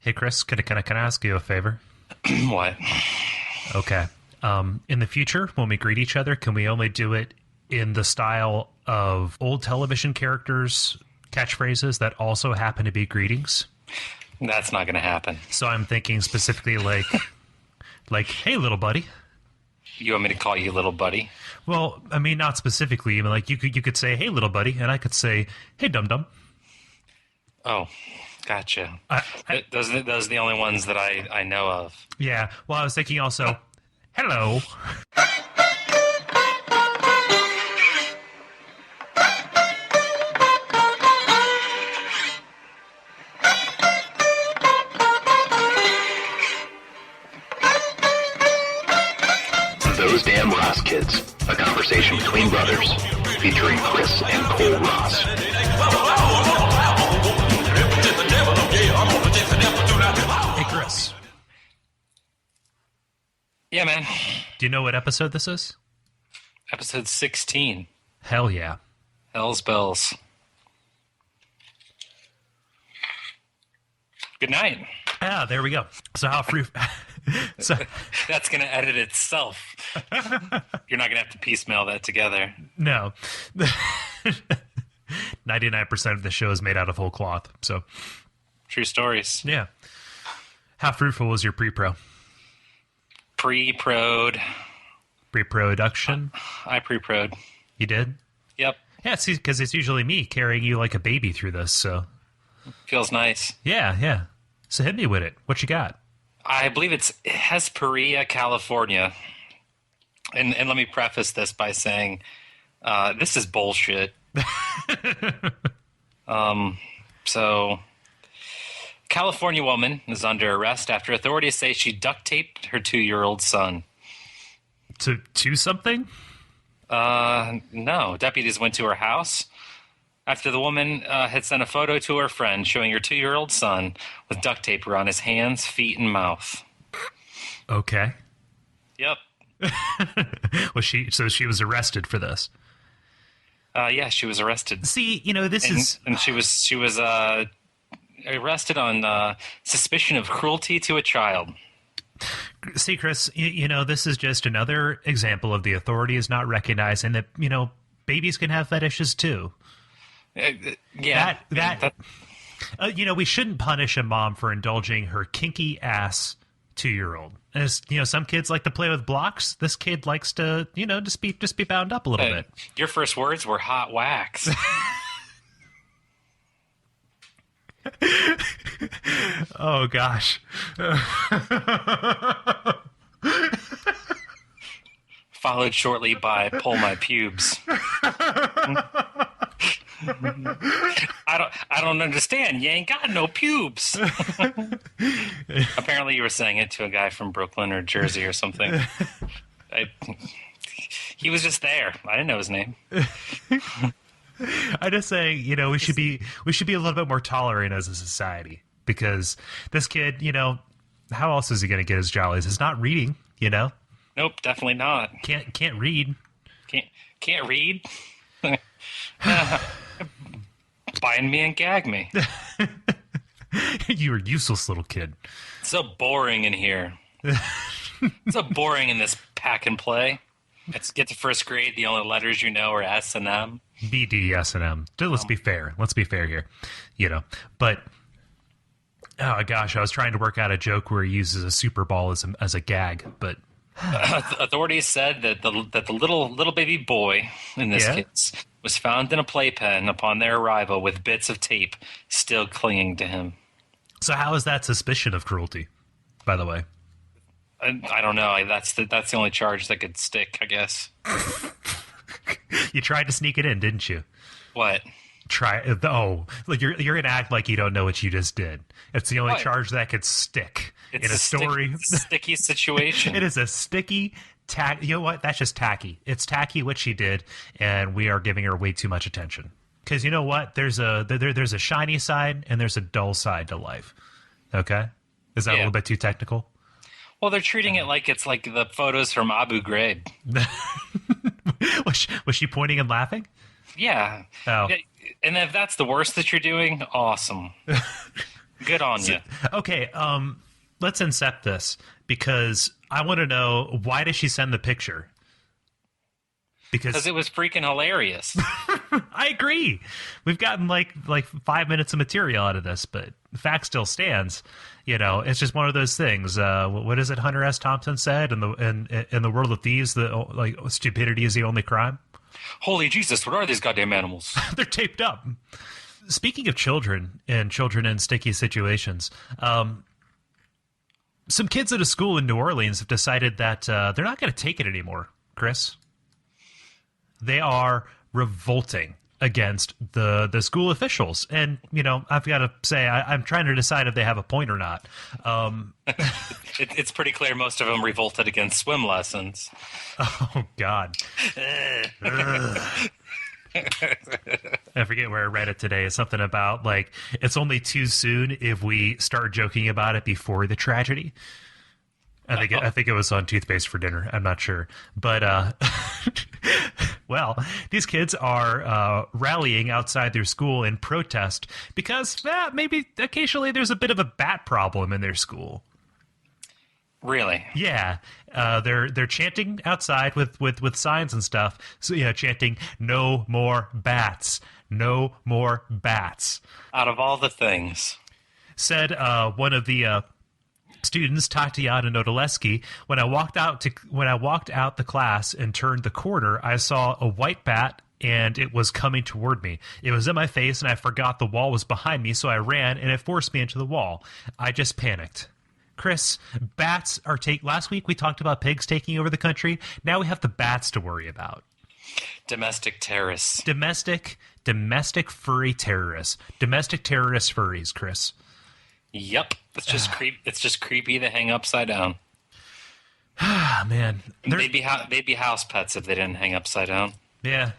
Hey, Chris, can I ask you a favor? What? Okay. In the future, when we greet each other, can we only do it in the style of old television characters' catchphrases that also happen to be greetings? That's not going to happen. So I'm thinking specifically like, hey, little buddy. You want me to call you little buddy? Well, I mean, not specifically. I mean, like you could say, hey, little buddy, and I could say, hey, Dum Dum. Oh, gotcha. Those are the only ones that I know of. Yeah. Well, I was thinking also, hello. Those Damn Ross Kids, a conversation between brothers, featuring Chris and Cole Ross. Hey, Chris. Yeah, man. Do you know what episode this is? Episode 16. Hell yeah. Hell's bells. Good night. Ah, there we go. So how free... so That's going to edit itself. You're not going to have to piecemeal that together. no. 99% of the show is made out of whole cloth. So True stories. yeah. How fruitful was your pre-pro? Pre-prod. Pre-production? I pre-prod. You did? Yep. Yeah, see, because it's usually me carrying you like a baby through this, so... Feels nice. Yeah. So hit me with it. What you got? I believe it's Hesperia, California. And let me preface this by saying, this is bullshit. So, California woman is under arrest after authorities say she duct taped her 2-year-old son. To something? No. Deputies went to her house after the woman had sent a photo to her friend showing her 2-year-old son with duct tape around his hands, feet, and mouth. Okay. Yep. So she was arrested for this. Yeah, she was arrested. See, this is... And she was arrested on suspicion of cruelty to a child. See, Chris, this is just another example of the authorities not recognizing that, babies can have fetishes too. Yeah. We shouldn't punish a mom for indulging her kinky ass 2-year-old. As some kids like to play with blocks. This kid likes to, just be bound up a little bit. Your first words were hot wax. Oh gosh. Followed shortly by pull my pubes. I don't understand. You ain't got no pubes. Apparently, you were saying it to a guy from Brooklyn or Jersey or something. He was just there. I didn't know his name. I'm just saying, we should be a little bit more tolerant as a society, because this kid, how else is he going to get his jollies? It's not reading, Nope, definitely not. Can't read. Can't read. Bind me and gag me. You're a useless little kid. It's so boring in here. It's so boring in this pack and play. Get to first grade, the only letters you know are S and M. B, D, S, and M. Let's be fair. Let's be fair here. But, oh gosh, I was trying to work out a joke where he uses a super ball as a gag, but... Authorities said that the little baby boy in this case was found in a playpen upon their arrival with bits of tape still clinging to him. So how is that suspicion of cruelty, by the way? I don't know. That's the only charge that could stick, I guess. You tried to sneak it in, didn't you? What? You're gonna act like you don't know what you just did. It's the only charge that could stick in a story. Sticky situation. It is a sticky tack. You know what? That's just tacky. It's tacky what she did, and we are giving her way too much attention. Because you know what? There's a shiny side and there's a dull side to life. Okay, is that a little bit too technical? Well, they're treating it like it's like the photos from Abu Ghraib. Was she pointing and laughing? Yeah. Oh. And if that's the worst that you're doing, awesome. Good on you. Okay, let's incept this, because I want to know, why does she send the picture? Because it was freaking hilarious. I agree. We've gotten like 5 minutes of material out of this, but the fact still stands. You know, it's just one of those things. What is it Hunter S. Thompson said in the world of thieves? Like, stupidity is the only crime. Holy Jesus! What are these goddamn animals? They're taped up. Speaking of children in sticky situations, some kids at a school in New Orleans have decided that they're not going to take it anymore, Chris. They are revolting against the school officials. And, you know, I've got to say, I'm trying to decide if they have a point or not. It's pretty clear most of them revolted against swim lessons. Oh, God. I forget where I read it today. It's something about, like, it's only too soon if we start joking about it before the tragedy. I think it was on Toothpaste for Dinner. I'm not sure. But, well, these kids are rallying outside their school in protest because maybe occasionally there's a bit of a bat problem in their school. Really? Yeah. They're chanting outside with signs and stuff. So, you know, chanting, "No more bats. No more bats." Out of all the things. Said one of the students, Tatiana Nodoleski, when I walked out the class and turned the corner, I saw a white bat and it was coming toward me. It was in my face and I forgot the wall was behind me, so I ran and it forced me into the wall. I just panicked. Chris, bats are last week we talked about pigs taking over the country. Now we have the bats to worry about. Domestic terrorists. Domestic furry terrorists. Domestic terrorist furries, Chris. Yep. It's just It's just creepy to hang upside down. Man, maybe house pets if they didn't hang upside down. Yeah,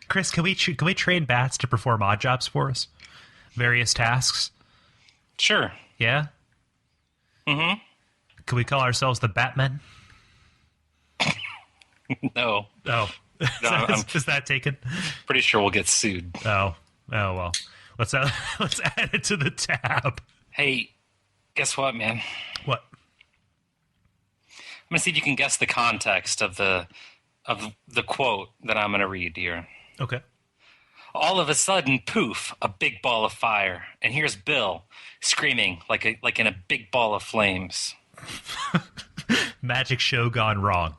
Chris, can we train bats to perform odd jobs for us? Various tasks. Sure. Yeah. Mm-hmm. Can we call ourselves the Batmen? No. Oh, no, is that taken? Pretty sure we'll get sued. Oh well. Let's add it to the tab. Hey, guess what, man? What? I'm gonna see if you can guess the context of the quote that I'm gonna read here. Okay. All of a sudden, poof, a big ball of fire, and here's Bill screaming like in a big ball of flames. Magic show gone wrong.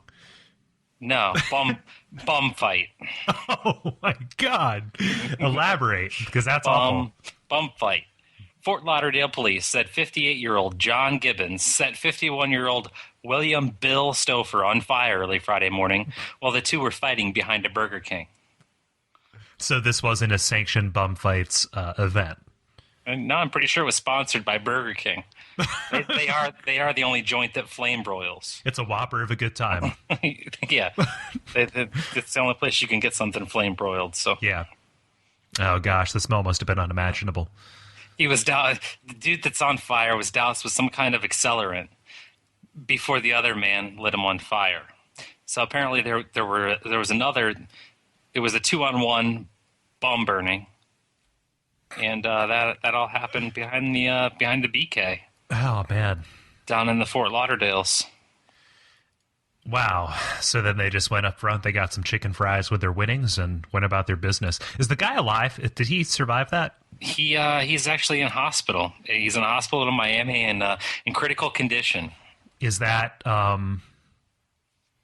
No, bum fight. Oh my God! Elaborate, because that's awful. Bum fight. Fort Lauderdale police said 58-year-old John Gibbons set 51-year-old William Bill Stouffer on fire early Friday morning while the two were fighting behind a Burger King. So this wasn't a sanctioned Bumfights event. No, I'm pretty sure it was sponsored by Burger King. They are the only joint that flame broils. It's a whopper of a good time. Yeah, it's the only place you can get something flame broiled. So yeah. Oh gosh, the smell must have been unimaginable. He was the dude that's on fire was doused with some kind of accelerant before the other man lit him on fire. So apparently there was another. It was a 2-on-1 bomb burning, and that all happened behind the BK. Oh man, down in the Fort Lauderdales. Wow. So then they just went up front, they got some chicken fries with their winnings and went about their business. Is the guy alive? Did he survive that? He's actually in hospital. He's in a hospital in Miami and in critical condition. Is that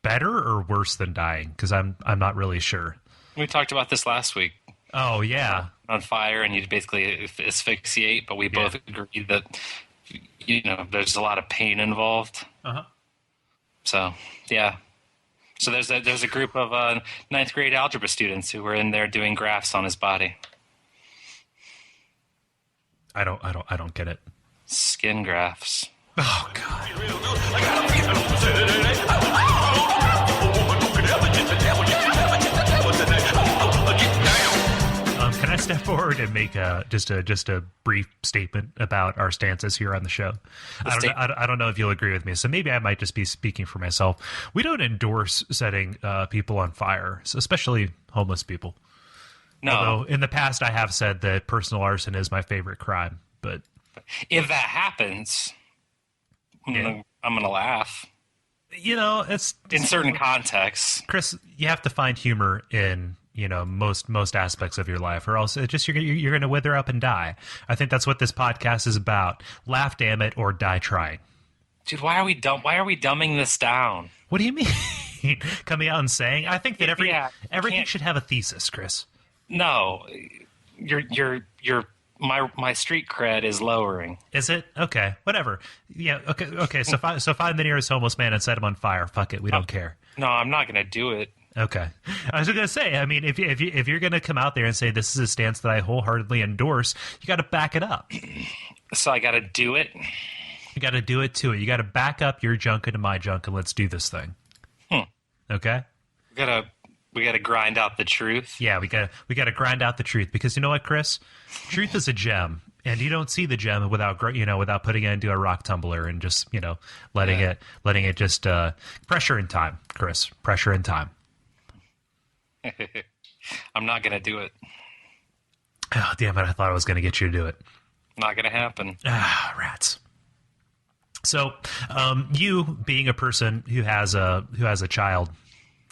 better or worse than dying? Because I'm not really sure. We talked about this last week. Oh, yeah. On fire, and you basically asphyxiate, but we both agreed that, there's a lot of pain involved. Uh-huh. So, yeah. So there's a group of ninth grade algebra students who were in there doing graphs on his body. I don't get it. Skin grafts. Oh God. Can I step forward and make just a brief statement about our stances here on the show? I don't know if you'll agree with me, so maybe I might just be speaking for myself. We don't endorse setting people on fire, especially homeless people. No. Although in the past I have said that personal arson is my favorite crime, but If that happens, I'm gonna laugh. It's In certain contexts. Chris, you have to find humor in most aspects of your life, or else you're going to wither up and die. I think that's what this podcast is about. Laugh, damn it, or die trying. Dude, why are we dumbing this down? What do you mean? Coming out and saying? I think that everything should have a thesis, Chris. No, my street cred is lowering. Is it? Okay, whatever. Yeah. Okay. So find the nearest homeless man and set him on fire. Fuck it. We don't care. No, I'm not going to do it. Okay. I was going to say, I mean, if you're going to come out there and say this is a stance that I wholeheartedly endorse, you got to back it up. So I got to do it. You got to do it to it. You got to back up your junk into my junk and let's do this thing. Okay. We got to grind out the truth. Yeah, we got to grind out the truth, because you know what, Chris? Truth is a gem, and you don't see the gem without putting it into a rock tumbler and just letting it just pressure in time, Chris. Pressure in time. I'm not gonna do it. Oh, damn it! I thought I was gonna get you to do it. Not gonna happen. Ah, rats. So, you being a person who has a child,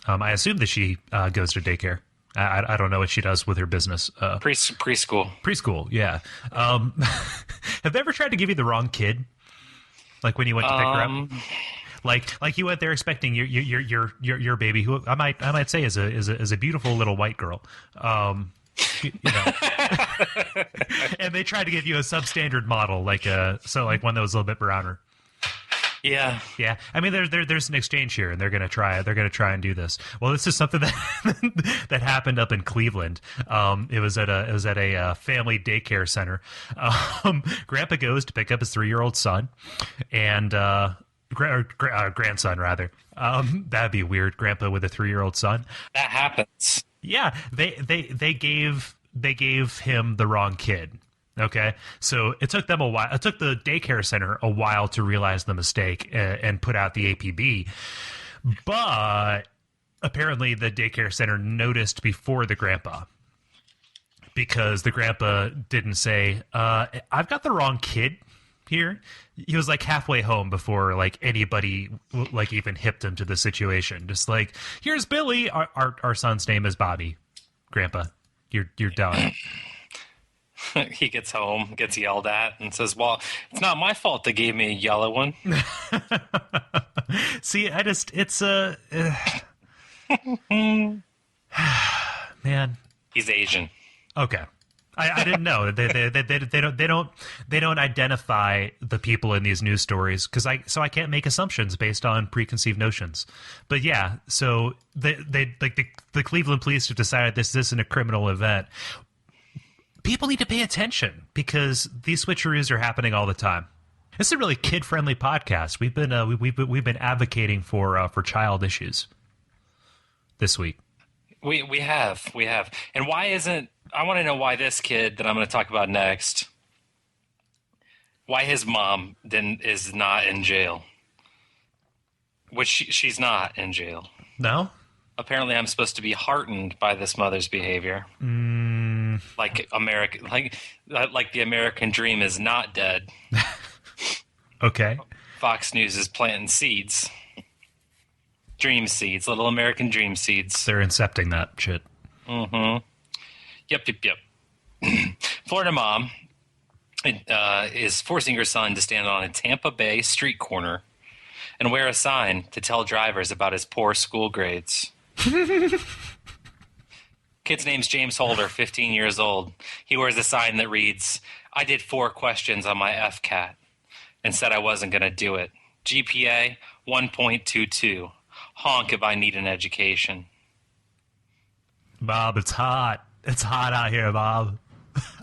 I assume that she goes to daycare. I don't know what she does with her business. Preschool. Preschool, yeah. Have they ever tried to give you the wrong kid? Like when you went to pick her up? Like you went there expecting your baby, who I might say is a beautiful little white girl. And they tried to give you a substandard model, like one that was a little bit browner. Yeah. Yeah. I mean, there's an exchange here, and they're gonna try and do this. Well, this is something that happened up in Cleveland. It was at a family daycare center. Grandpa goes to pick up his 3-year-old son, and grandson rather. That'd be weird. Grandpa with a 3-year-old son. That happens. Yeah. They gave him the wrong kid. Okay, so it took them a while. It took the daycare center a while to realize the mistake and put out the APB. But apparently the daycare center noticed before the grandpa, because the grandpa didn't say, I've got the wrong kid here. He was like halfway home before like anybody like even hipped him to the situation. Just like, here's Billy. Our son's name is Bobby. Grandpa, you're done. He gets home, gets yelled at, and says, well, it's not my fault they gave me a yellow one. See, man. He's Asian. Okay. I didn't know. They don't identify the people in these news stories, so I can't make assumptions based on preconceived notions. But yeah, so the Cleveland police have decided this isn't a criminal event. People need to pay attention, because these switcheroos are happening all the time. This is a really kid-friendly podcast. We've been advocating for child issues this week. We have, and why isn't? I want to know why this kid that I'm going to talk about next, why his mom is not in jail, which she's not in jail. No. Apparently, I'm supposed to be heartened by this mother's behavior. Like the American dream is not dead. Okay. Fox News is planting seeds. Dream seeds, little American dream seeds. They're incepting that shit. Mm-hmm. Yep. Florida mom is forcing her son to stand on a Tampa Bay street corner and wear a sign to tell drivers about his poor school grades. Kid's name's James Holder, 15 years old. He wears a sign that reads, I did 4 questions on my FCAT and said I wasn't going to do it. GPA 1.22. Honk if I need an education. Bob, it's hot. It's hot out here, Bob.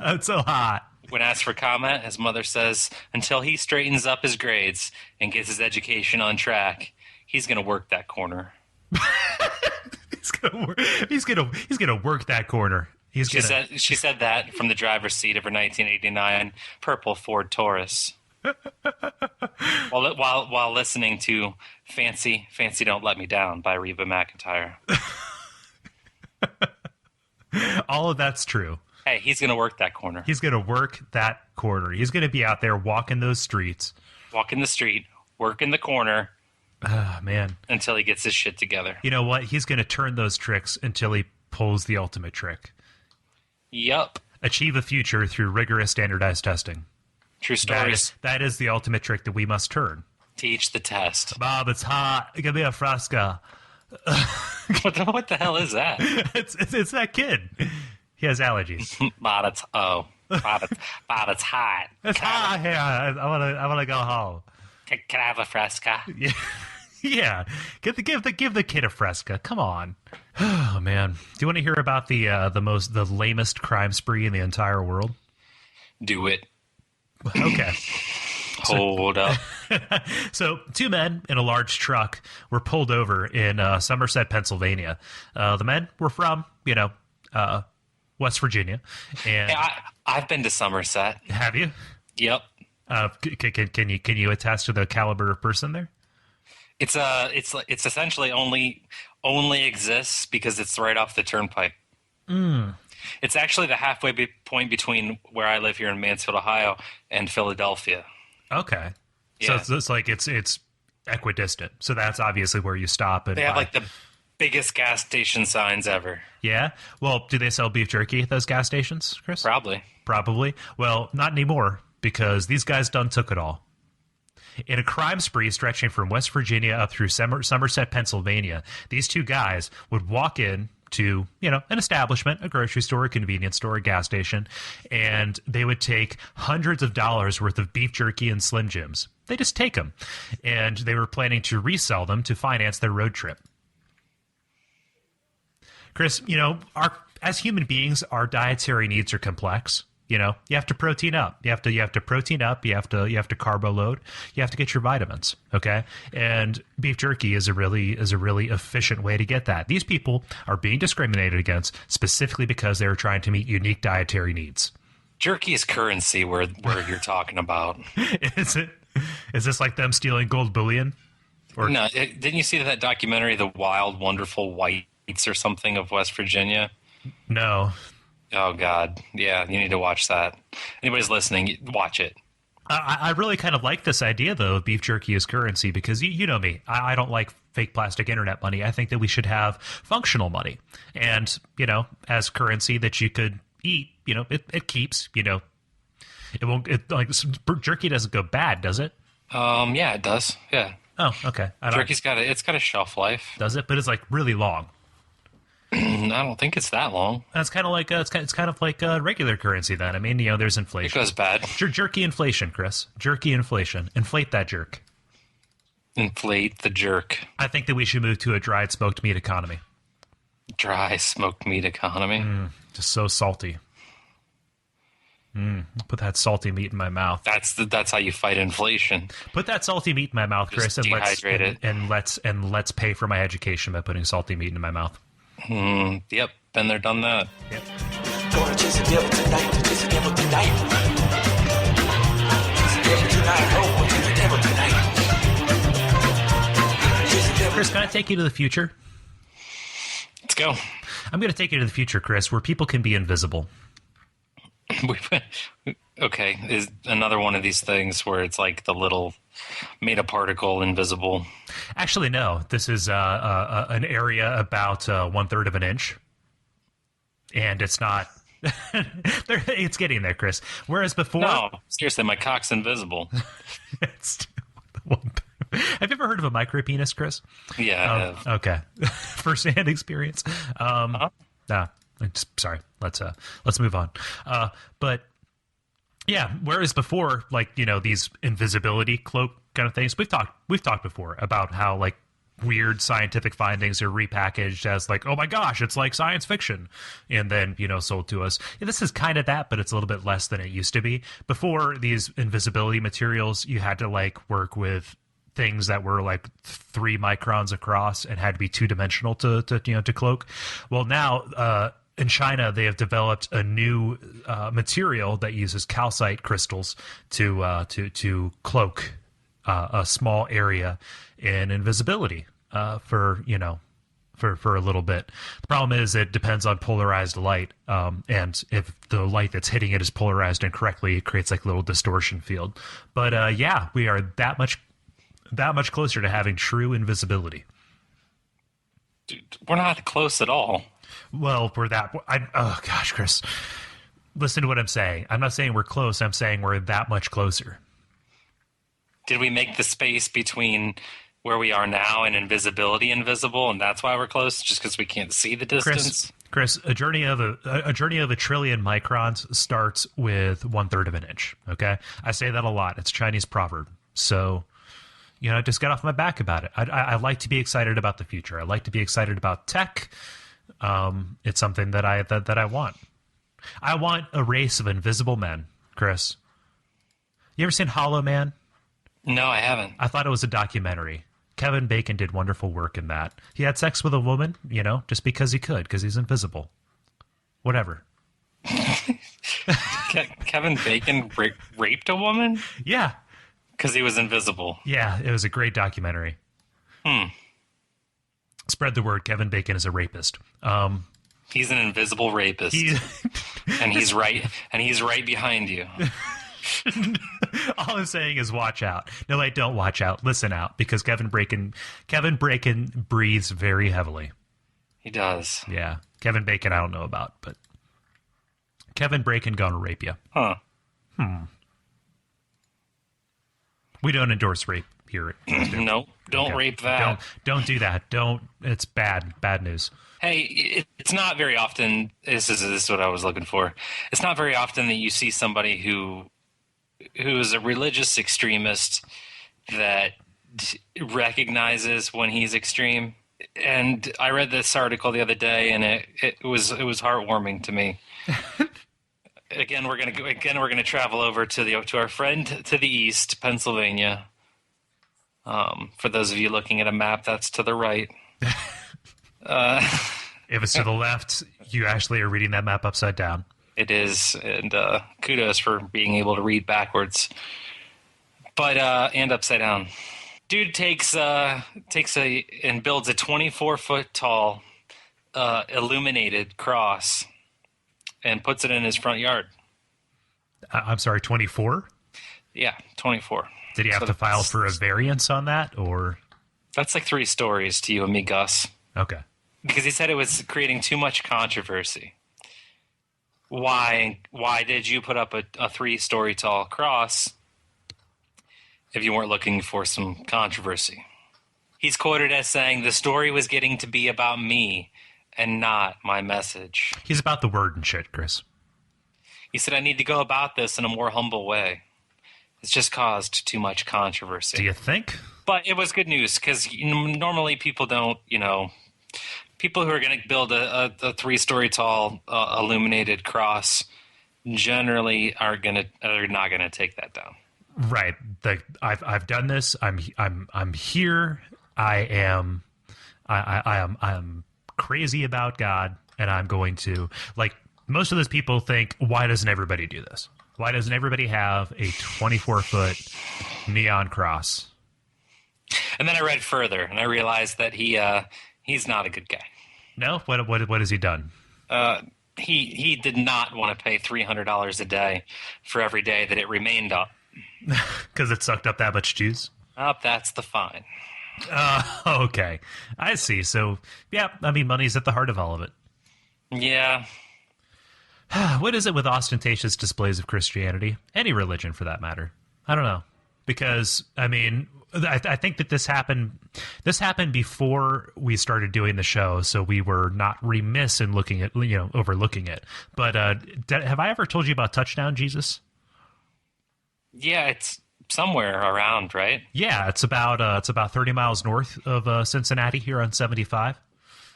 It's so hot. When asked for comment, his mother says, until he straightens up his grades and gets his education on track, he's going to work that corner. He's gonna work that corner. She said that from the driver's seat of her 1989 purple Ford Taurus, while listening to "Fancy Don't Let Me Down" by Reba McEntire. All of that's true. Hey, he's going to work that corner. He's going to work that corner. He's going to be out there walking those streets. Walk in the street, work in the corner. Ah, man. Until he gets his shit together. You know what? He's going to turn those tricks until he pulls the ultimate trick. Yup. Achieve a future through rigorous standardized testing. True stories. That is the ultimate trick that we must turn. Teach the test. Bob, it's hot. Give me a Fresca. What the hell is that? It's that kid. He has allergies. But it's hot. It's hot here. I wanna go home. Can I have a Fresca? Yeah. Yeah. Give the kid a Fresca. Come on. Oh man. Do you want to hear about the lamest crime spree in the entire world? Do it. Okay. Hold up. So 2 men in a large truck were pulled over in Somerset, Pennsylvania. The men were from, West Virginia. And Hey, I've been to Somerset. have you? Yep. Can you attest to the caliber of person there? It's essentially only exists because it's right off the turnpike. It's actually the halfway point between where I live here in Mansfield, Ohio, and Philadelphia. Okay. Yeah. So it's like it's equidistant. So that's obviously where you stop and They have buy. like the biggest gas station signs ever. Yeah. Well, do they sell beef jerky at those gas stations, Chris? Probably. Well, not anymore because these guys done took it all. In a crime spree stretching from West Virginia up through Somerset, Pennsylvania, these 2 guys would walk in to, an establishment, a grocery store, a convenience store, a gas station, and they would take hundreds of dollars worth of beef jerky and Slim Jims. They just take them, and they were planning to resell them to finance their road trip. Chris, as human beings, our dietary needs are complex. You have to protein up. You have to protein up. You have to carbo load. You have to get your vitamins. Okay, and beef jerky is a really efficient way to get that. These people are being discriminated against specifically because they are trying to meet unique dietary needs. Jerky is currency where you're talking about. Is it? Is this like them stealing gold bullion? Or No, didn't you see that documentary, The Wild, Wonderful Whites or something of West Virginia? No. Oh, God. Yeah, you need to watch that. Anybody's listening, watch it. I really kind of like this idea, though, of beef jerky as currency because you know me. I don't like fake plastic internet money. I think that we should have functional money. And, as currency that you could eat, it keeps, it won't, jerky doesn't go bad, does it? Yeah, it does. Yeah. Oh, okay. Jerky's got a shelf life. Does it? But it's like really long. I don't think it's that long. It's kind of like regular currency then. I mean, there's inflation. It goes bad. Jerky inflation, Chris. Jerky inflation. Inflate that jerk. Inflate the jerk. I think that we should move to a dried smoked meat economy. Dry smoked meat economy. Just so salty. Put that salty meat in my mouth. That's how you fight inflation. Put that salty meat in my mouth, Chris, Just dehydrate it. and let's pay for my education by putting salty meat in my mouth. Yep, been there, done that. Yep. Gonna chase the devil tonight, chase the devil tonight. Chase the devil tonight, oh, chase the devil tonight. Chase the devil. Chris, can I take you to the future? Let's go. I'm going to take you to the future, Chris, where people can be invisible. Okay, is another one of these things where it's like the little made a particle invisible. Actually, no. This is an area about 1/3 of an inch, and it's not. It's getting there, Chris. Whereas before, No, seriously, my cock's invisible. it's have you ever heard of a micropenis, Chris? Yeah, I have. Okay, first-hand experience. Nah, sorry. Let's move on. But yeah, whereas before, these invisibility cloak kind of things, we've talked before about how weird scientific findings are repackaged as oh my gosh, it's like science fiction, and then sold to us. And this is kind of that, but it's a little bit less than it used to be. Before these invisibility materials, you had to work with things that were 3 microns across and had to be 2-dimensional to cloak. Well, now in China, they have developed a new material that uses calcite crystals to cloak a small area in invisibility for for a little bit. The problem is it depends on polarized light, and if the light that's hitting it is polarized incorrectly, it creates like a little distortion field. But yeah, we are that much closer to having true invisibility. Dude, we're not close at all. Well, oh gosh, Chris, listen to what I'm saying. I'm not saying we're close. I'm saying we're that much closer. Did we make the space between where we are now and invisibility invisible, and that's why we're close, just because we can't see the distance? Chris, a journey of a trillion microns starts with 1/3 of an inch. Okay, I say that a lot. It's a Chinese proverb. So, just get off my back about it. I like to be excited about the future. I like to be excited about tech. It's something that I want. I want a race of invisible men, Chris. You ever seen Hollow Man? No, I haven't. I thought it was a documentary. Kevin Bacon did wonderful work in that. He had sex with a woman, just because he could, because he's invisible. Whatever. Kevin Bacon raped a woman? Yeah. Because he was invisible. Yeah, it was a great documentary. Spread the word. Kevin Bacon is a rapist. He's an invisible rapist. And he's right behind you. All I'm saying is watch out. No, wait, don't watch out. Listen out, because Kevin Bacon breathes very heavily. He does. Yeah. Kevin Bacon I don't know about, but Kevin Bacon gonna rape you. Huh. We don't endorse rape here. No, don't rape that. Don't do that. It's bad news. Hey, it's not very often. This is what I was looking for. It's not very often that you see somebody who is a religious extremist that recognizes when he's extreme. And I read this article the other day, and it was heartwarming to me. Again, we're gonna travel over to our friend to the east, Pennsylvania. For those of you looking at a map, that's to the right. If it's to the left, you actually are reading that map upside down. It is, and kudos for being able to read backwards, but and upside down. Dude takes and builds a 24-foot tall illuminated cross and puts it in his front yard. I'm sorry, 24? Yeah, 24. Did he have to file for a variance on that, or? That's like 3 stories to you and me, Gus. Okay. Because he said it was creating too much controversy. Why did you put up a 3-story tall cross if you weren't looking for some controversy? He's quoted as saying, "The story was getting to be about me and not my message." He's about the word and shit, Chris. He said, "I need to go about this in a more humble way. It's just caused too much controversy." Do you think? But it was good news, because normally people don't, people who are going to build a 3-story tall illuminated cross generally are not going to take that down. Right. I've done this. I'm here. I am crazy about God, and I'm going to, like, most of those people think, why doesn't everybody do this? Why doesn't everybody have a 24-foot neon cross? And then I read further, and I realized that he's not a good guy. No? What has he done? He did not want to pay $300 a day for every day that it remained up. Because it sucked up that much juice? That's the fine. Okay. I see. So, yeah, money's at the heart of all of it. Yeah. What is it with ostentatious displays of Christianity? Any religion, for that matter. I don't know. Because, I think that this happened before we started doing the show, so we were not remiss in overlooking it. But have I ever told you about Touchdown Jesus? Yeah, it's somewhere around, right? Yeah, it's about 30 miles north of Cincinnati here on 75.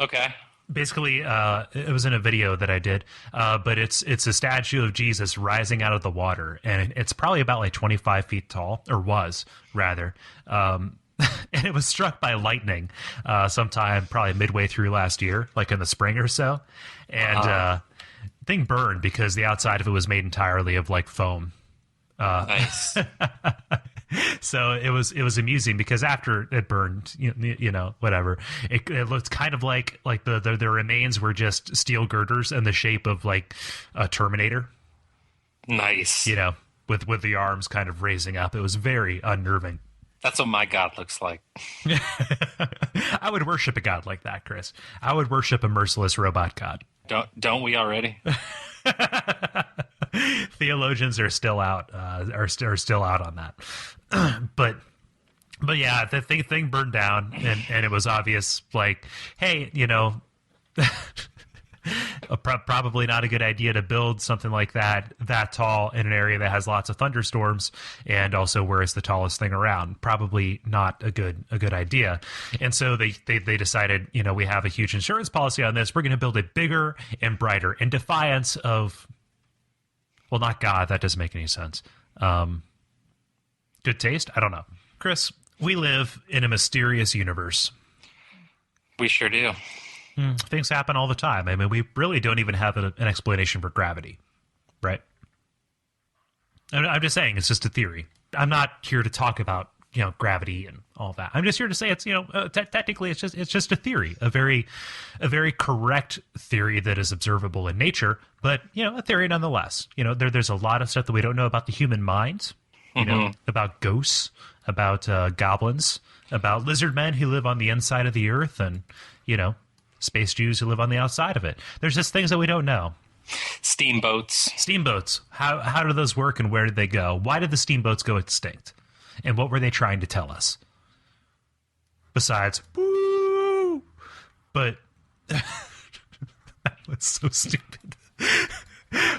Okay. Basically, it was in a video that I did, but it's a statue of Jesus rising out of the water, and it's probably about like 25 feet tall, or was, rather. And it was struck by lightning sometime probably midway through last year, like in the spring or so. And thing burned because the outside of it was made entirely of like foam. Nice. So it was amusing because after it burned, whatever, it looked kind of like the remains were just steel girders in the shape of like a Terminator. Nice. With the arms kind of raising up. It was very unnerving. That's what my god looks like. I would worship a god like that, Chris. I would worship a merciless robot god. Don't we already? Theologians are still out. Are still out on that. But yeah, the thing burned down, and it was obvious. Like, hey, probably not a good idea to build something like that tall in an area that has lots of thunderstorms, and also where it's the tallest thing around. Probably not a good idea. And so they decided, we have a huge insurance policy on this. We're going to build it bigger and brighter in defiance of, well, not God. That doesn't make any sense. Good taste? I don't know. Chris, we live in a mysterious universe. We sure do. Things happen all the time. I mean, we really don't even have an explanation for gravity, right? I'm just saying it's just a theory. I'm not here to talk about gravity and all that. I'm just here to say it's technically it's just a theory, a very correct theory that is observable in nature, but a theory nonetheless. There's a lot of stuff that we don't know about the human mind, about ghosts, about goblins, about lizard men who live on the inside of the earth, and space Jews who live on the outside of it. There's just things that we don't know. Steamboats. How do those work, and where did they go? Why did the steamboats go extinct? And what were they trying to tell us? Besides, woo! But that was so stupid.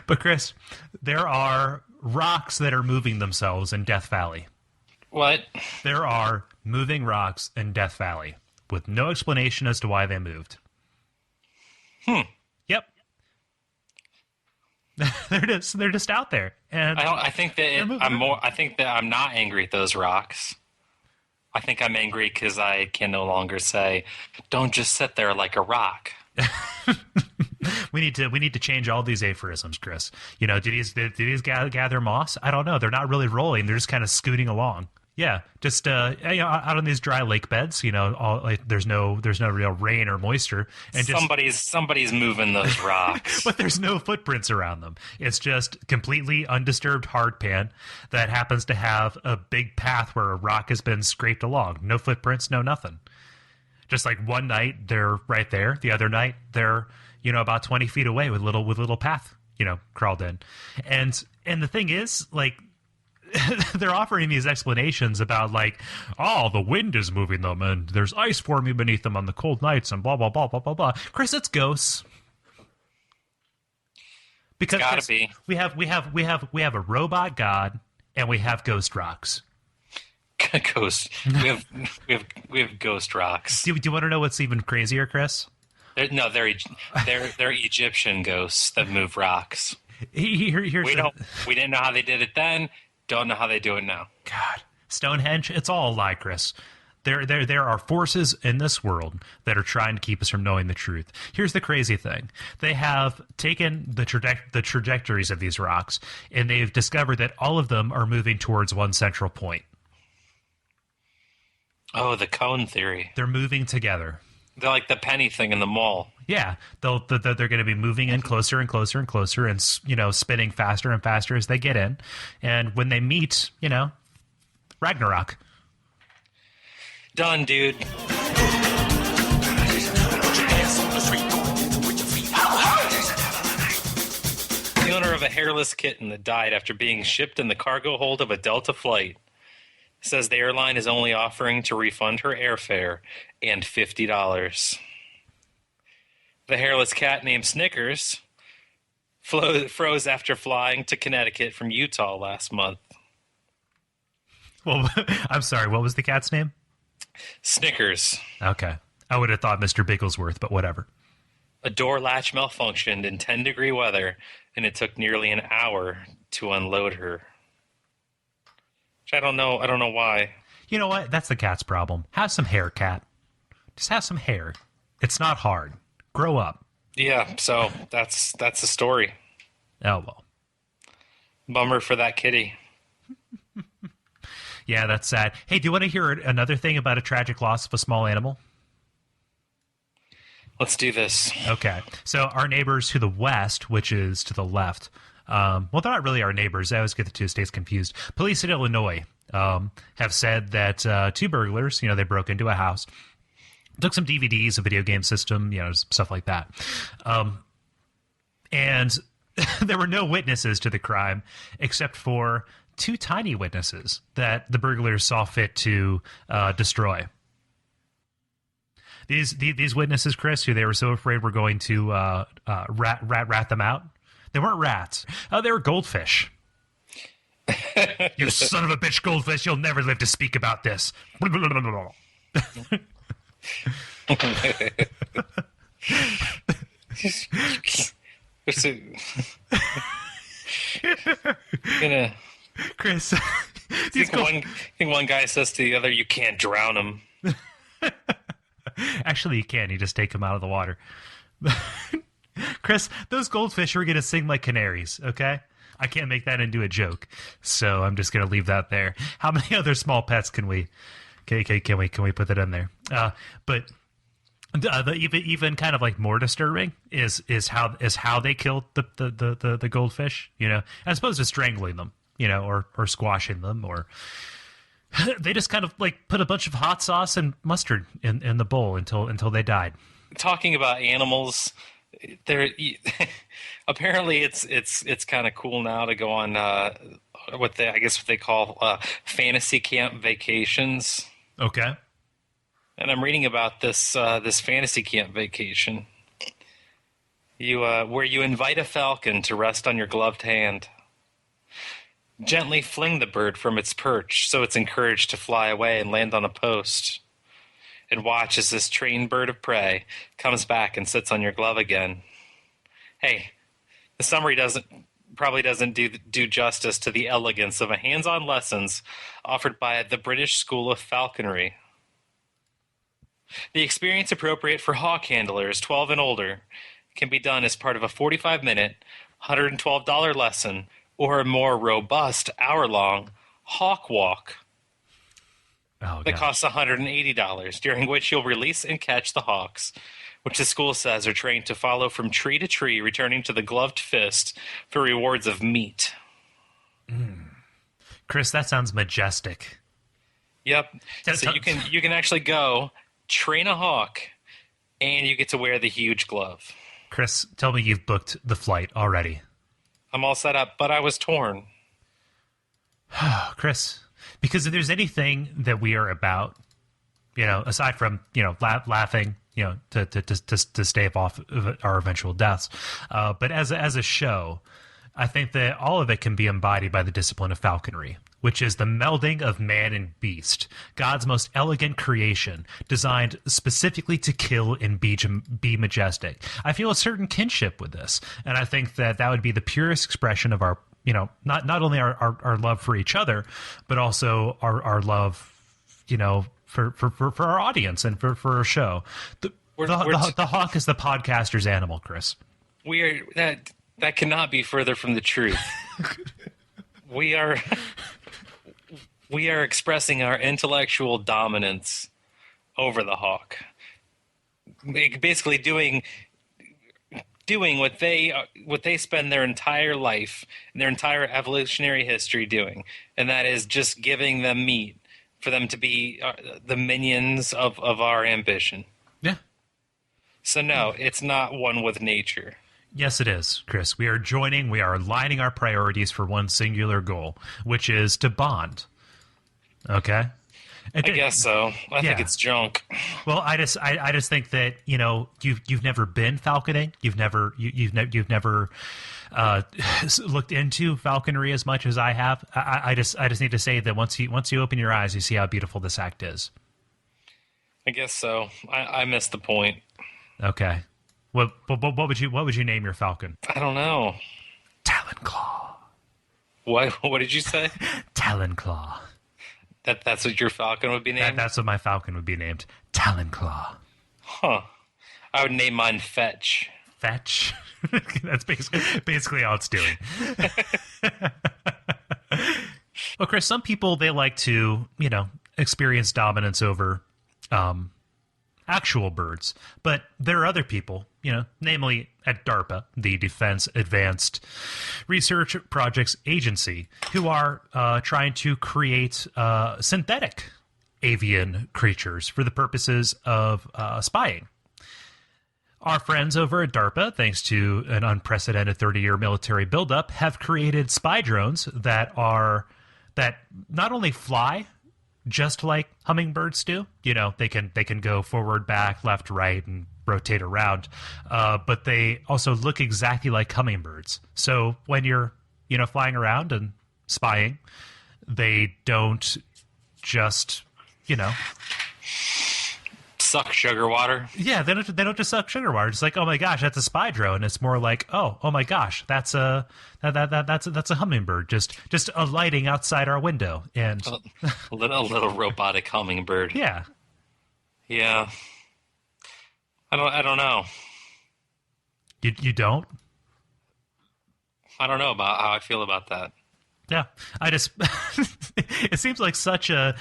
But Chris, there are rocks that are moving themselves in Death Valley. What? There are moving rocks in Death Valley with no explanation as to why they moved. Yep. They're just out there. And I think that I'm not angry at those rocks. I think I'm angry because I can no longer say, "Don't just sit there like a rock." We need to change all these aphorisms, Chris. Do these gather moss? I don't know. They're not really rolling. They're just kind of scooting along. Yeah, just out on these dry lake beds, there's no real rain or moisture, and somebody's moving those rocks, but there's no footprints around them. It's just completely undisturbed hardpan that happens to have a big path where a rock has been scraped along. No footprints, no nothing. Just like one night they're right there, the other night they're about 20 feet away with little path crawled in, and the thing is like. They're offering these explanations about like, oh, the wind is moving them and there's ice forming beneath them on the cold nights and blah blah blah blah blah blah. Chris, it's ghosts. Because it's gotta Chris, be. We have a robot god and we have ghost rocks. Ghost. We have ghost rocks. Do you want to know what's even crazier, Chris? They're Egyptian ghosts that move rocks. We didn't know how they did it then. Don't know how they do it now. God, Stonehenge, it's all a lie, Chris. There are forces in this world that are trying to keep us from knowing the truth. Here's the crazy thing. They have taken the trajectories of these rocks, and they've discovered that all of them are moving towards one central point. Oh, the cone theory. They're moving together. They're like the penny thing in the mall. Yeah, they're going to be moving in closer and closer and closer, and spinning faster and faster as they get in. And when they meet, Ragnarok. Done, dude. The owner of a hairless kitten that died after being shipped in the cargo hold of a Delta flight says the airline is only offering to refund her airfare and $50. The hairless cat named Snickers froze after flying to Connecticut from Utah last month. Well, I'm sorry, what was the cat's name? Snickers. Okay. I would have thought Mr. Bigglesworth, but whatever. A door latch malfunctioned in 10-degree weather, and it took nearly an hour to unload her. Which I don't know why. You know what? That's the cat's problem. Have some hair, cat. Just have some hair. It's not hard. Grow up. Yeah, so that's the story. Oh, well. Bummer for that kitty. Yeah, that's sad. Hey, do you want to hear another thing about a tragic loss of a small animal? Let's do this. Okay. So our neighbors to the west, which is to the left, well, they're not really our neighbors. I always get the two states confused. Police in Illinois have said that two burglars, they broke into a house, took some DVDs, a video game system, stuff like that. And there were no witnesses to the crime except for two tiny witnesses that the burglars saw fit to destroy. These witnesses, Chris, who they were so afraid were going to rat them out, they weren't rats. They were goldfish. You son of a bitch, goldfish! You'll never live to speak about this. Chris, I think one guy says to the other, "You can't drown him." Actually, you can. You just take them out of the water. Chris, those goldfish are going to sing like canaries, okay? I can't make that into a joke, so I'm just going to leave that there. How many other small pets can we put that in there? But even kind of like more disturbing is how they killed the goldfish, as opposed to strangling them, or squashing them, or they just kind of like put a bunch of hot sauce and mustard in the bowl until they died. Talking about animals, there apparently it's kind of cool now to go on what they call fantasy camp vacations. Okay. And I'm reading about this fantasy camp vacation. Where you invite a falcon to rest on your gloved hand. Gently fling the bird from its perch so it's encouraged to fly away and land on a post. And watch as this trained bird of prey comes back and sits on your glove again. Hey, the summary probably doesn't do justice to the elegance of a hands-on lessons offered by the British School of Falconry. The experience appropriate for hawk handlers 12 and older can be done as part of a 45-minute, $112 lesson or a more robust hour-long hawk walk that costs $180, during which you'll release and catch the hawks, which the school says are trained to follow from tree to tree, returning to the gloved fist for rewards of meat. Chris, that sounds majestic. Yep. So you can actually go train a hawk, and you get to wear the huge glove. Chris, tell me you've booked the flight already. I'm all set up, but I was torn. Chris, because if there's anything that we are about, aside from, laughing, to stave off of our eventual deaths, but as a show, I think that all of it can be embodied by the discipline of falconry, which is the melding of man and beast, God's most elegant creation, designed specifically to kill and be majestic. I feel a certain kinship with this, and I think that would be the purest expression of our, not only our love for each other, but also our love, for our audience and for our show. The hawk is the podcaster's animal, Chris. That cannot be further from the truth. We are expressing our intellectual dominance over the hawk. Basically doing what they spend their entire life and their entire evolutionary history doing, and that is just giving them meat for them to be the minions of our ambition. Yeah. So no, it's not one with nature. Yes, it is, Chris. We are aligning our priorities for one singular goal, which is to bond. Okay? I guess so. I think it's junk. Well, I just think that, you've never been falconing. You've never looked into falconry as much as I have. I just need to say that once you open your eyes, you see how beautiful this act is. I guess so. I missed the point. Okay. What would you name your falcon? I don't know. Talonclaw. What did you say? Talonclaw. That's what your falcon would be named? That's what my falcon would be named. Talonclaw. Huh. I would name mine Fetch. Fetch? That's basically all it's doing. Well, Chris, some people, they like to, experience dominance over actual birds. But there are other people, namely at DARPA, the Defense Advanced Research Projects Agency, who are trying to create synthetic avian creatures for the purposes of spying. Our friends over at DARPA, thanks to an unprecedented 30-year military buildup, have created spy drones that not only fly just like hummingbirds do. They can go forward, back, left, right, and rotate around. But they also look exactly like hummingbirds. So when you're flying around and spying, they don't just suck sugar water. Yeah, they don't just suck sugar water. It's like, oh my gosh, that's a spy drone. It's more like, oh my gosh, that's a hummingbird just alighting outside our window. And a little robotic hummingbird. Yeah. Yeah. I don't know. You don't? I don't know about how I feel about that. Yeah, I just it seems like such a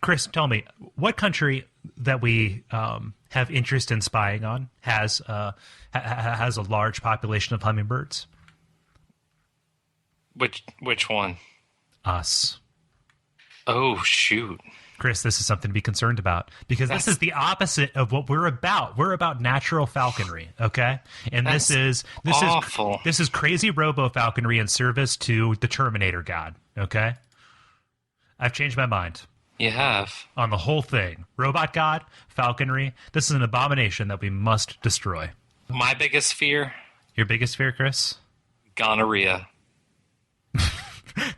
Chris, tell me, what country that we have interest in spying on has a large population of hummingbirds? Which one? Us. Oh shoot. Chris, this is something to be concerned about because this is the opposite of what we're about. We're about natural falconry, okay? And this is awful. This is crazy robo falconry in service to the Terminator God, okay? I've changed my mind. You have. On the whole thing. Robot God, falconry, this is an abomination that we must destroy. My biggest fear? Your biggest fear, Chris? Gonorrhea.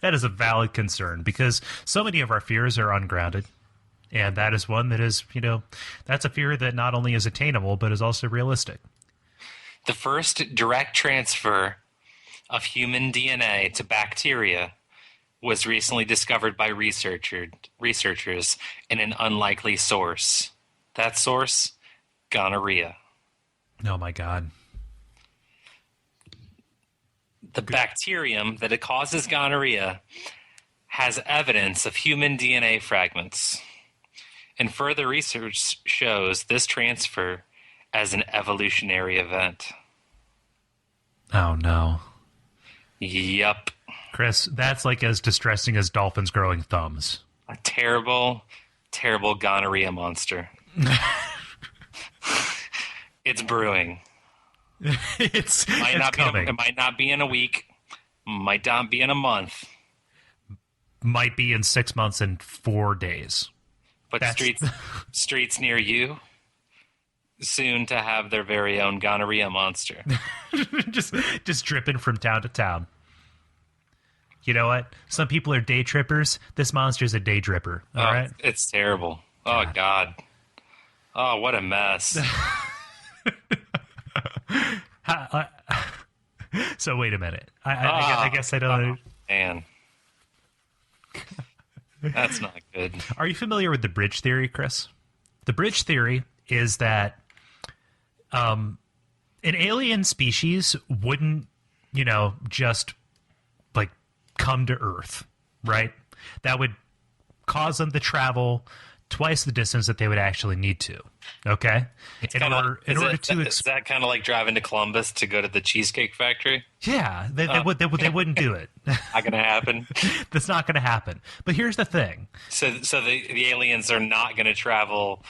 That is a valid concern because so many of our fears are ungrounded. And that is one that is, that's a fear that not only is attainable, but is also realistic. The first direct transfer of human DNA to bacteria was recently discovered by researchers in an unlikely source. That source, gonorrhea. Oh, my God. The bacterium that it causes gonorrhea has evidence of human DNA fragments. And further research shows this transfer as an evolutionary event. Oh, no. Yup. Chris, that's like as distressing as dolphins growing thumbs. A terrible, terrible gonorrhea monster. It's brewing. It's coming. It might not be in a week. Might not be in a month. Might be in 6 months and 4 days. But streets near you soon to have their very own gonorrhea monster. just dripping from town to town. You know what? Some people are day trippers. This monster's a day dripper. All right? It's terrible. Oh, God. Oh, what a mess. So wait a minute. I guess I don't. Man, that's not good. Are you familiar with the bridge theory, Chris? The bridge theory is that an alien species wouldn't, just like come to Earth, right? That would cause them to travel twice the distance that they would actually need to. Okay, is that kind of like driving to Columbus to go to the Cheesecake Factory? Yeah, they wouldn't do it. Not going to happen. That's not going to happen. But here's the thing. So the aliens are not going to travel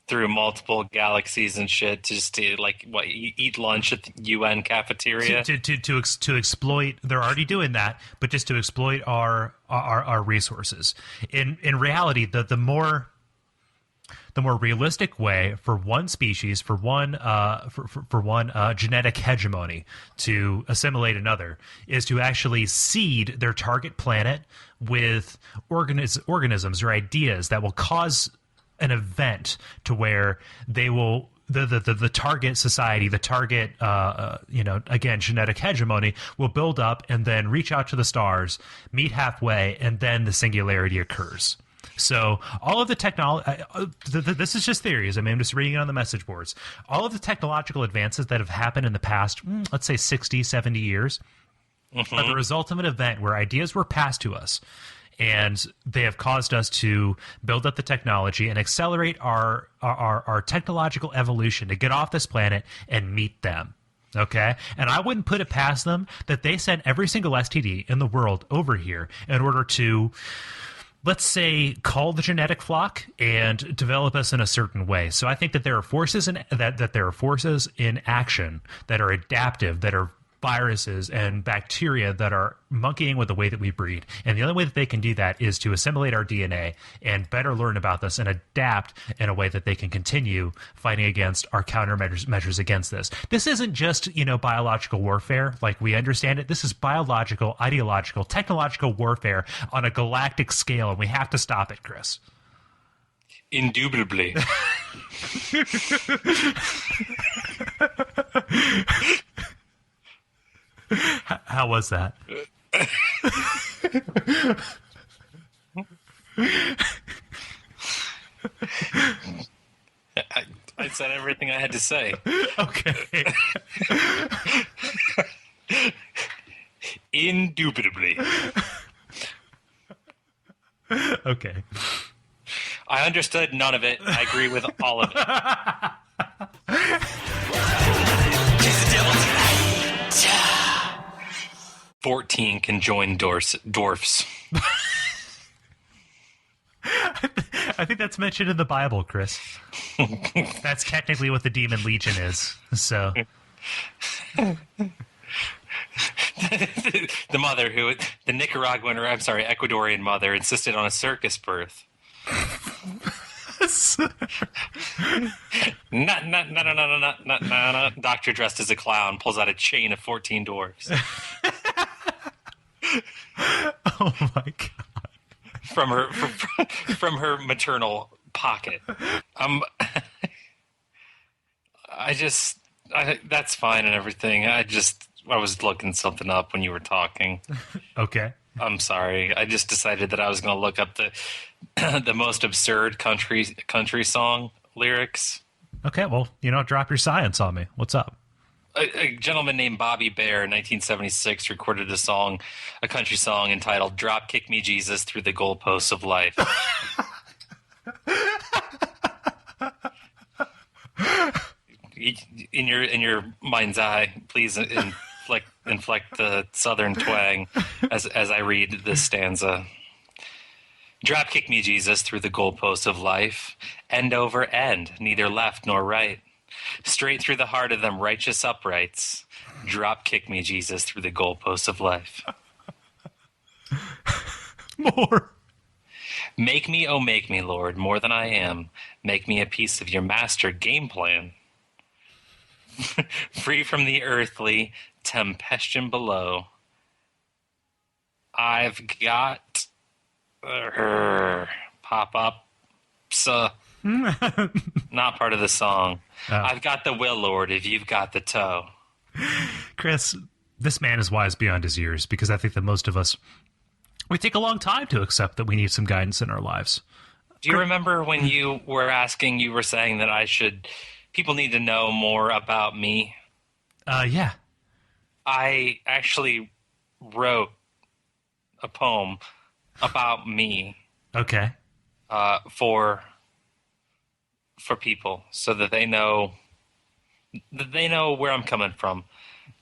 through multiple galaxies and shit just to eat lunch at the UN cafeteria to exploit. They're already doing that, but just to exploit our resources. In reality, the more realistic way for one species, for one genetic hegemony to assimilate another, is to actually seed their target planet with organisms or ideas that will cause an event to where they will the target society, the target again genetic hegemony will build up and then reach out to the stars, meet halfway, and then the singularity occurs. So all of the technology, this is just theories. I'm just reading it on the message boards. All of the technological advances that have happened in the past, let's say 60, 70 years, are the result of an event where ideas were passed to us, and they have caused us to build up the technology and accelerate our technological evolution to get off this planet and meet them. Okay? And I wouldn't put it past them that they sent every single STD in the world over here in order to, let's say, call the genetic flock and develop us in a certain way. So I think that there are forces in action that are adaptive, that are viruses and bacteria that are monkeying with the way that we breed. And the only way that they can do that is to assimilate our DNA and better learn about this and adapt in a way that they can continue fighting against our countermeasures against this. This isn't just, biological warfare like we understand it. This is biological, ideological, technological warfare on a galactic scale, and we have to stop it, Chris. Indubitably. How was that? I said everything I had to say. Okay. Indubitably. Okay. I understood none of it. I agree with all of it. 14 can join dwarfs. I think that's mentioned in the Bible, Chris. That's technically what the demon legion is. So the Ecuadorian mother insisted on a circus birth. No. Doctor dressed as a clown pulls out a chain of 14 dwarfs. Oh my god! From her maternal pocket. That's fine and everything. I was looking something up when you were talking. Okay. I'm sorry. I just decided that I was going to look up the most absurd country song lyrics. Okay, well, drop your science on me. What's up? A gentleman named Bobby Bear in 1976 recorded a country song entitled "Drop Kick Me Jesus Through the Goalposts of Life." In your mind's eye, please inflect the southern twang as I read this stanza. Drop kick me, Jesus, through the goalposts of life, end over end, neither left nor right. Straight through the heart of them righteous uprights. Drop kick me, Jesus, through the goalposts of life. More. Make me, oh make me, Lord, more than I am. Make me a piece of your master game plan. Free from the earthly tempestuum below. I've got pop up. Not part of the song. Oh. I've got the will, Lord, if you've got the toe. Chris, this man is wise beyond his years, because I think that most of us, we take a long time to accept that we need some guidance in our lives. Do you remember when you were saying that people need to know more about me? Yeah. I actually wrote a poem about me. Okay. For people, so that they know where I'm coming from.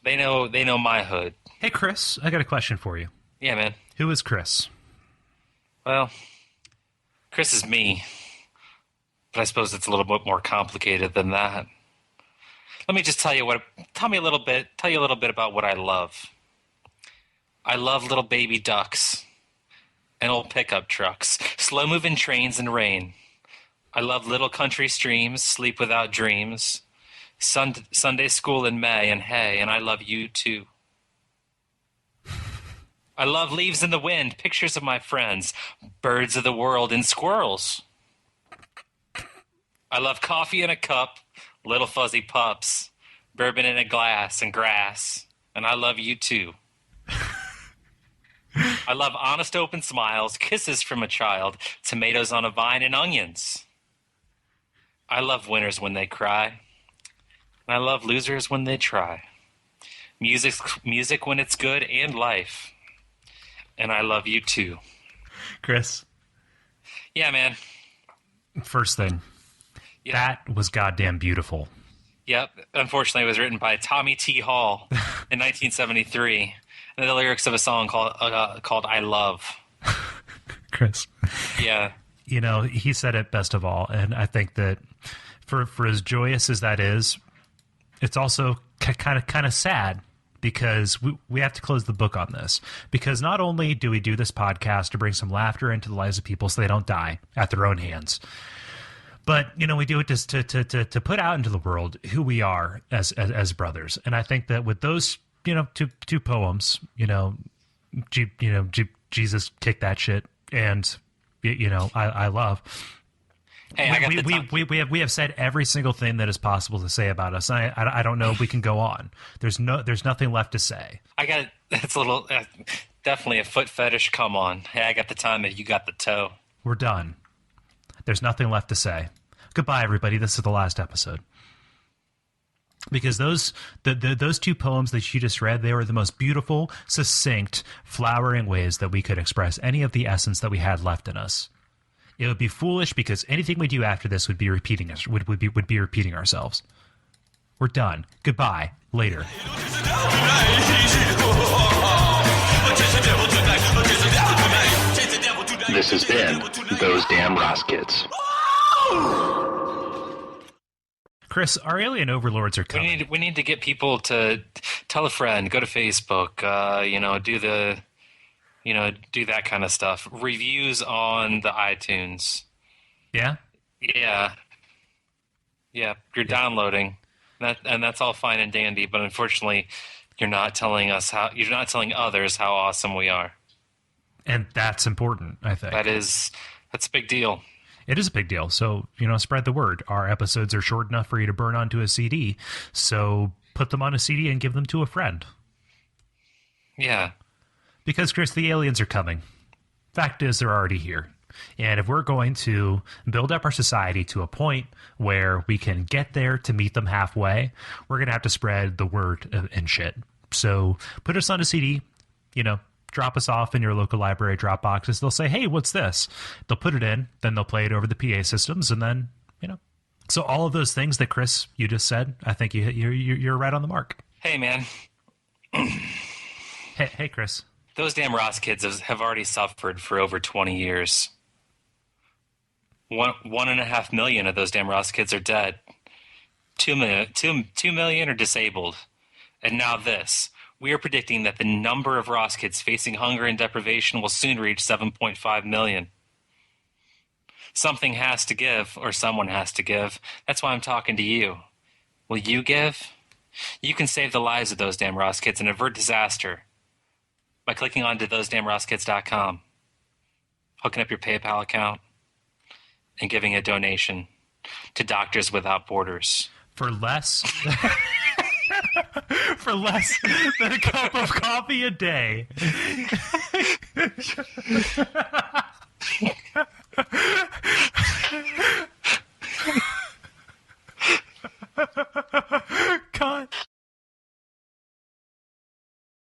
They know my hood. Hey, Chris, I got a question for you. Yeah, man. Who is Chris? Well, Chris is me, but I suppose it's a little bit more complicated than that. Let me just tell you a little bit about what I love. I love little baby ducks and old pickup trucks, slow-moving trains and rain. I love little country streams, sleep without dreams, Sunday school in May, and hey, and I love you too. I love leaves in the wind, pictures of my friends, birds of the world, and squirrels. I love coffee in a cup, little fuzzy pups, bourbon in a glass, and grass, and I love you too. I love honest open smiles, kisses from a child, tomatoes on a vine, and onions. I love winners when they cry, and I love losers when they try. Music when it's good, and life. And I love you too. Chris, Yeah, man. first thing, Yeah. that was goddamn beautiful. Yep. Unfortunately, it was written by Tommy T. Hall in 1973. And the lyrics of a song called "I Love." Chris, Yeah. you know, he said it best of all, and I think that for as joyous as that is, it's also kind of sad, because we have to close the book on this, because not only do we do this podcast to bring some laughter into the lives of people so they don't die at their own hands, but you know, we do it just to put out into the world who we are as brothers. And I think that with those, you know, two poems, Jesus kicked that shit, and I love. Hey, I got the top. We have said every single thing that is possible to say about us. I don't know if we can go on. There's nothing left to say. It's a little definitely a foot fetish. Come on. Hey, I got the time, and you got the toe. We're done. There's nothing left to say. Goodbye, everybody. This is the last episode. Because those two poems that you just read, they were the most beautiful, succinct, flowering ways that we could express any of the essence that we had left in us. It would be foolish, because anything we do after this would be repeating us. Would be repeating ourselves. We're done. Goodbye. Later. This has been Those Damn Ross Kids. Chris, our alien overlords are coming. We need to get people to tell a friend, go to Facebook, do that kind of stuff. Reviews on the iTunes. Yeah? Yeah. You're downloading. That's all fine and dandy, but unfortunately, you're not telling others how awesome we are. And that's important, I think. That's a big deal. It is a big deal. So, spread the word. Our episodes are short enough for you to burn onto a CD. So put them on a CD and give them to a friend. Yeah. Because, Chris, the aliens are coming. Fact is, they're already here. And if we're going to build up our society to a point where we can get there to meet them halfway, we're going to have to spread the word and shit. So put us on a CD, drop us off in your local library drop boxes. They'll say, hey, what's this? They'll put it in, then they'll play it over the PA systems, and then, So all of those things that, Chris, you just said, I think you're right on the mark. Hey, man. Hey, Chris. Those damn Ross kids have already suffered for over 20 years. 1.5 million of those damn Ross kids are dead. 2 million are disabled. And now this. We are predicting that the number of Ross kids facing hunger and deprivation will soon reach 7.5 million. Something has to give, or someone has to give. That's why I'm talking to you. Will you give? You can save the lives of those damn Ross kids and avert disaster by clicking on to thosedamnrosskids.com, hooking up your PayPal account, and giving a donation to Doctors Without Borders. For less... For less than a cup of coffee a day.